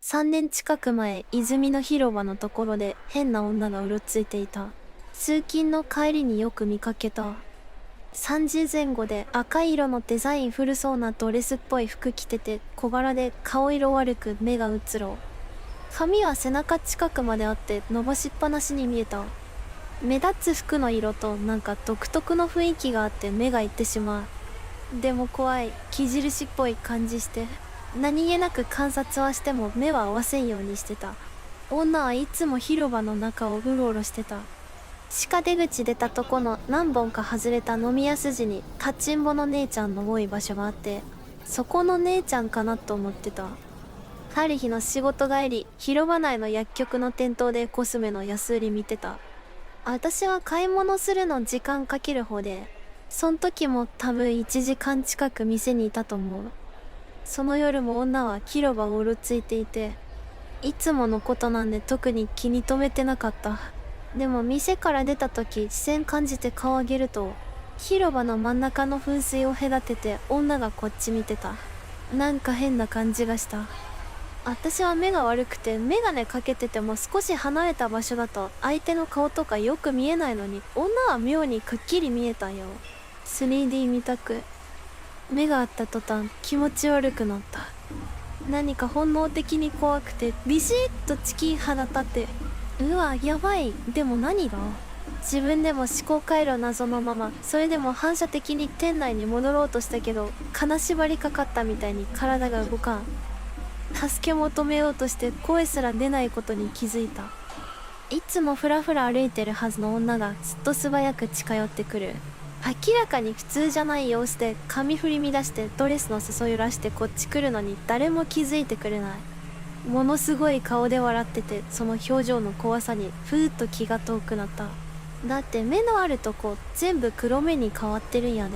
3年近く前、泉の広場のところで変な女がうろついていた。通勤の帰りによく見かけた。3時前後で赤い色のデザイン古そうなドレスっぽい服着てて、小柄で顔色悪く目がうつろ。髪は背中近くまであって伸ばしっぱなしに見えた。目立つ服の色となんか独特の雰囲気があって目がいってしまう。でも怖い、木印っぽい感じして。何気なく観察はしても目は合わせんようにしてた。女はいつも広場の中をうろうろしてた。地下出口出たとこの何本か外れた飲み屋筋に立ちんぼの姉ちゃんの多い場所があって、そこの姉ちゃんかなと思ってた。ある日の仕事帰り、広場内の薬局の店頭でコスメの安売り見てた。私は買い物するの時間かける方で、そん時も多分1時間近く店にいたと思う。その夜も女は広場をうろついていて、いつものことなんで特に気に留めてなかった。でも店から出た時視線感じて顔上げると、広場の真ん中の噴水を隔てて女がこっち見てた。なんか変な感じがした。私は目が悪くてメガネかけてても少し離れた場所だと相手の顔とかよく見えないのに、女は妙にくっきり見えたよ。3D 見たく。目が合った途端気持ち悪くなった。何か本能的に怖くてビシッとチキン肌立って、うわやばい。でも何が、自分でも思考回路謎のまま、それでも反射的に店内に戻ろうとしたけど、金縛りかかったみたいに体が動かん。助け求めようとして声すら出ないことに気づいた。いつもふらふら歩いてるはずの女がずっと素早く近寄ってくる。明らかに普通じゃない様子で髪振り乱してドレスの裾揺らしてこっち来るのに誰も気づいてくれない。ものすごい顔で笑ってて、その表情の怖さにふーっと気が遠くなった。だって目のあるとこ全部黒目に変わってるんやで。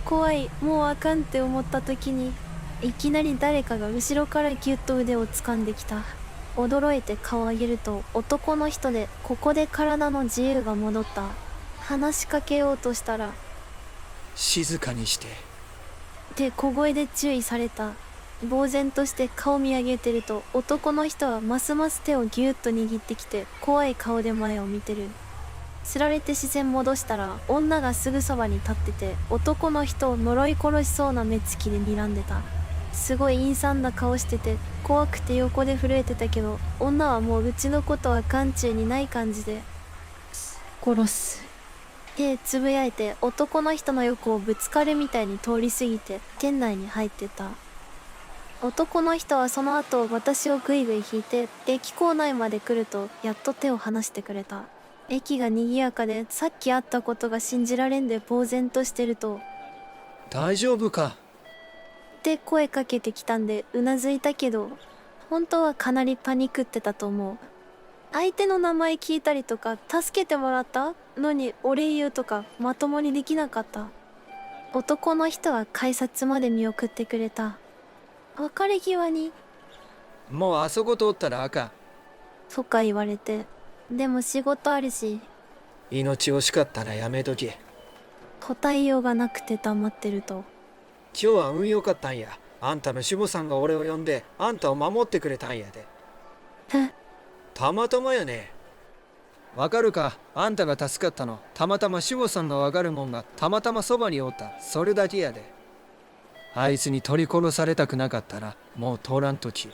怖い、もうあかんって思った時に、いきなり誰かが後ろからギュッと腕を掴んできた。驚いて顔を上げると男の人で、ここで体の自由が戻った。話しかけようとしたら、静かにして。って小声で注意された。呆然として顔見上げてると男の人はますます手をギュッと握ってきて怖い顔で前を見てる。つられて視線戻したら女がすぐそばに立ってて、男の人を呪い殺しそうな目つきで睨んでた。すごい陰惨な顔してて怖くて横で震えてたけど、女はもううちのことは眼中にない感じで、殺すってつぶやいて男の人の横をぶつかるみたいに通り過ぎて店内に入ってた。男の人はその後私をぐいぐい引いて駅構内まで来るとやっと手を離してくれた。駅が賑やかでさっき会ったことが信じられんで呆然としてると、大丈夫か？って声かけてきたんでうなずいたけど、本当はかなりパニクってたと思う。相手の名前聞いたりとか助けてもらったのにお礼言うとかまともにできなかった。男の人は改札まで見送ってくれた。別れ際にもうあそこ通ったらあかとか言われて、でも仕事あるし、ん。命惜しかったらやめとき。答えようがなくて黙ってると、今日は運良かったんや。あんたの守護さんが俺を呼んであんたを守ってくれたんやで。え、たまたまやね。わかるか？あんたが助かったのたまたま守護さんがわかるもんがたまたまそばにおった、それだけやで。あいつに取り殺されたくなかったらもう通らんとき。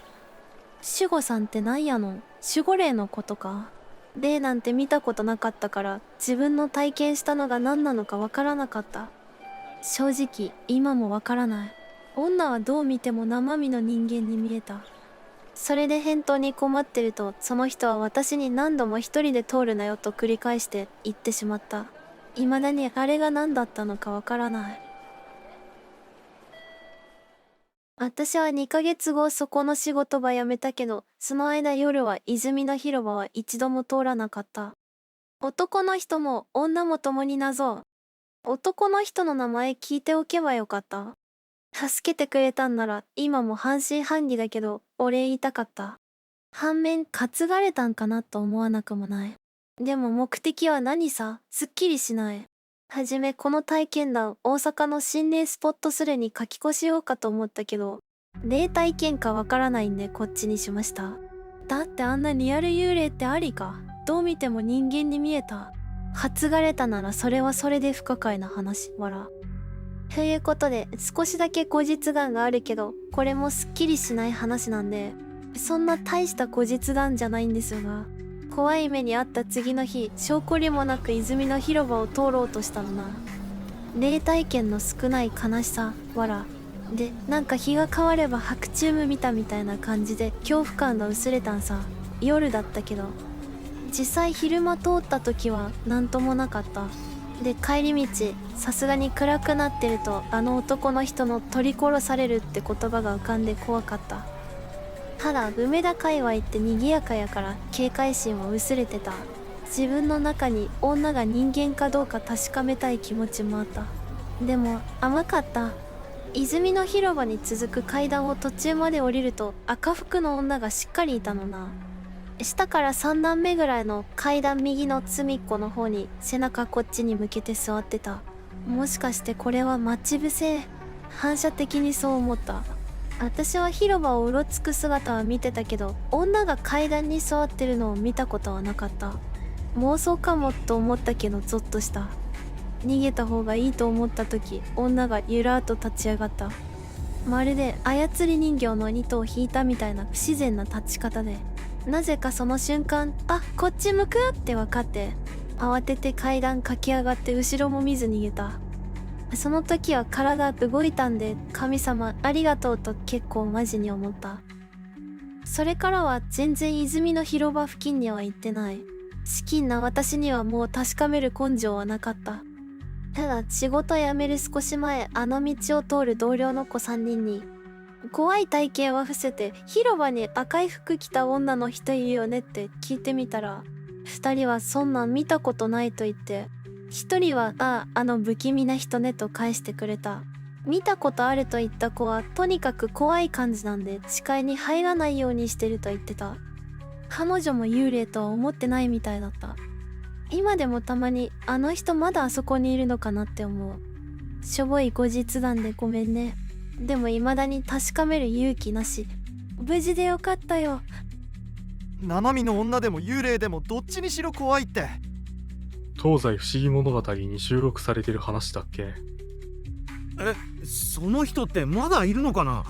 守護さんってなんやの？守護霊のことか？霊なんて見たことなかったから自分の体験したのが何なのかわからなかった。正直今もわからない。女はどう見ても生身の人間に見えた。それで返答に困ってると、その人は私に何度も一人で通るなよと繰り返して言ってしまった。未だにあれが何だったのかわからない。私は2ヶ月後そこの仕事場辞めたけど、その間夜は泉の広場は一度も通らなかった。男の人も女も共に謎。男の人の名前聞いておけばよかった。助けてくれたんなら今も半信半疑だけどお礼言いたかった。反面担がれたんかなと思わなくもない。でも目的は何さ、すっきりしない。はじめこの体験談大阪の心霊スポットスレに書き越しようかと思ったけど、霊体験かわからないんでこっちにしました。だってあんなリアル幽霊ってありか。どう見ても人間に見えた。発がれたならそれはそれで不可解な話。わら。ということで少しだけ後日談があるけど、これもすっきりしない話なんで、そんな大した後日談じゃないんですが、怖い目にあった次の日、証拠りもなく泉の広場を通ろうとしたのな。霊体験の少ない悲しさ、わら。で、なんか日が変われば白チューム見たみたいな感じで恐怖感が薄れたんさ。夜だったけど。実際昼間通った時は何ともなかった。で、帰り道、さすがに暗くなってるとあの男の人の取り殺されるって言葉が浮かんで怖かった。ただ、梅田界隈って賑やかやから警戒心は薄れてた。自分の中に女が人間かどうか確かめたい気持ちもあった。でも甘かった。泉の広場に続く階段を途中まで降りると赤服の女がしっかりいたのな。下から3段目ぐらいの階段右の隅っこの方に背中こっちに向けて座ってた。もしかしてこれは待ち伏せ？反射的にそう思った。私は広場をうろつく姿は見てたけど、女が階段に座ってるのを見たことはなかった。妄想かもと思ったけどゾッとした。逃げた方がいいと思った時、女がゆらーっと立ち上がった。まるで操り人形の糸を引いたみたいな不自然な立ち方で、なぜかその瞬間、あ、こっち向くって分かって、慌てて階段駆け上がって後ろも見ず逃げた。その時は体動いたんで、神様ありがとうと結構マジに思った。それからは全然泉の広場付近には行ってない。資金な私にはもう確かめる根性はなかった。ただ仕事辞める少し前、あの道を通る同僚の子3人に、怖い体験は伏せて広場に赤い服着た女の人いるよねって聞いてみたら、2人はそんなん見たことないと言って、1人はあの不気味な人ねと返してくれた。見たことあると言った子はとにかく怖い感じなんで視界に入らないようにしてると言ってた。彼女も幽霊とは思ってないみたいだった。今でもたまにあの人まだあそこにいるのかなって思う。しょぼい後日談でごめんね。でも未だに確かめる勇気なし。無事でよかったよ。七海の女でも幽霊でもどっちにしろ怖いって。東西不思議物語に収録されてる話だっけ？その人ってまだいるのかな？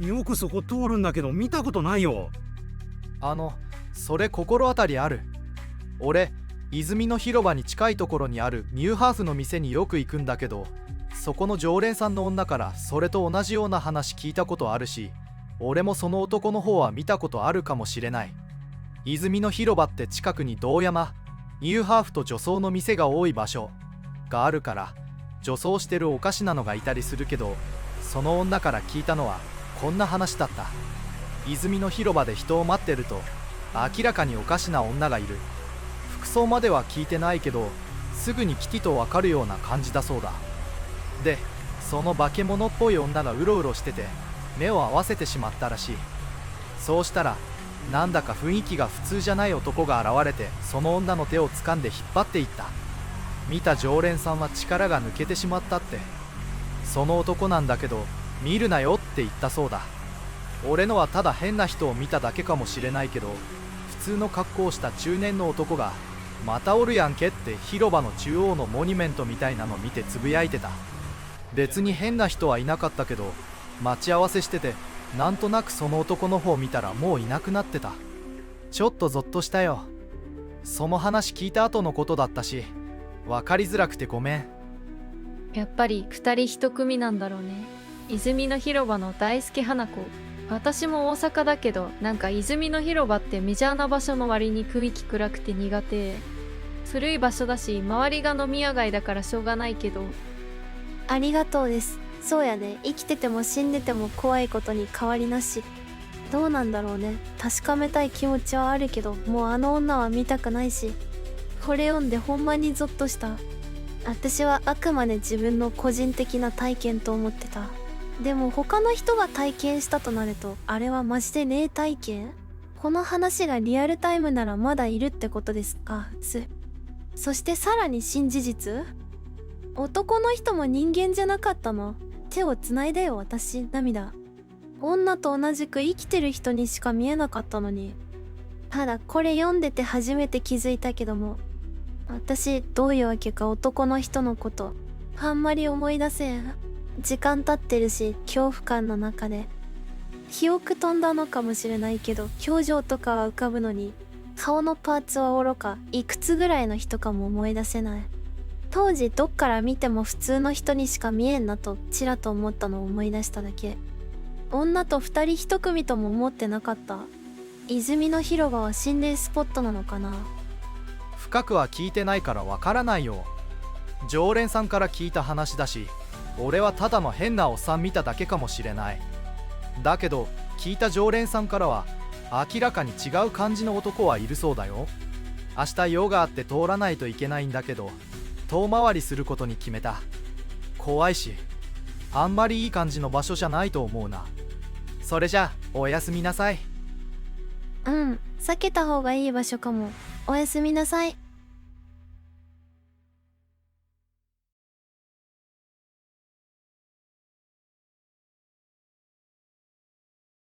よくそこ通るんだけど見たことないよ。それ心当たりある。俺、泉の広場に近いところにあるニューハーフの店によく行くんだけど、そこの常連さんの女からそれと同じような話聞いたことあるし、俺もその男の方は見たことあるかもしれない。泉の広場って近くに堂山、ニューハーフと女装の店が多い場所があるから、女装してるおかしなのがいたりするけど、その女から聞いたのはこんな話だった。泉の広場で人を待ってると明らかにおかしな女がいる。服装までは聞いてないけど、すぐにキティとわかるような感じだそうだ。で、その化け物っぽい女がうろうろしてて目を合わせてしまったらしい。そうしたらなんだか雰囲気が普通じゃない男が現れて、その女の手を掴んで引っ張っていった。見た常連さんは力が抜けてしまったって。その男なんだけど見るなよって言ったそうだ。俺のはただ変な人を見ただけかもしれないけど、普通の格好をした中年の男がまたおるやんけって広場の中央のモニュメントみたいなの見てつぶやいてた。別に変な人はいなかったけど、待ち合わせしててなんとなくその男の方見たらもういなくなってた。ちょっとゾッとしたよ。その話聞いた後のことだったし、分かりづらくてごめん。やっぱり二人一組なんだろうね。泉の広場の大輔花子。私も大阪だけど、なんか泉の広場ってメジャーな場所の割に雰囲気暗くて苦手。古い場所だし周りが飲み屋街だからしょうがないけど。ありがとうです。そうやね。生きてても死んでても怖いことに変わりなし。どうなんだろうね。確かめたい気持ちはあるけど、もうあの女は見たくないし。これ読んでほんまにゾッとした。私はあくまで自分の個人的な体験と思ってた。でも他の人が体験したとなると、あれはマジで霊体験？この話がリアルタイムならまだいるってことですか？そしてさらに新事実？男の人も人間じゃなかったの？手をつないだよ私、涙。女と同じく生きてる人にしか見えなかったのに。ただこれ読んでて初めて気づいたけども、私どういうわけか男の人のことあんまり思い出せん。時間経ってるし恐怖感の中で記憶飛んだのかもしれないけど、表情とかは浮かぶのに顔のパーツはおろか、いくつぐらいの人かも思い出せない。当時どっから見ても普通の人にしか見えんなとちらと思ったのを思い出しただけ。女と二人一組とも思ってなかった。泉の広場は心霊スポットなのかな。深くは聞いてないからわからないよ。常連さんから聞いた話だし、俺はただの変なおっさん見ただけかもしれない。だけど聞いた常連さんからは明らかに違う感じの男はいるそうだよ。明日用があって通らないといけないんだけど、遠回りすることに決めた。怖いしあんまりいい感じの場所じゃないと思うな。それじゃおやすみなさい。避けた方がいい場所かも。おやすみなさい。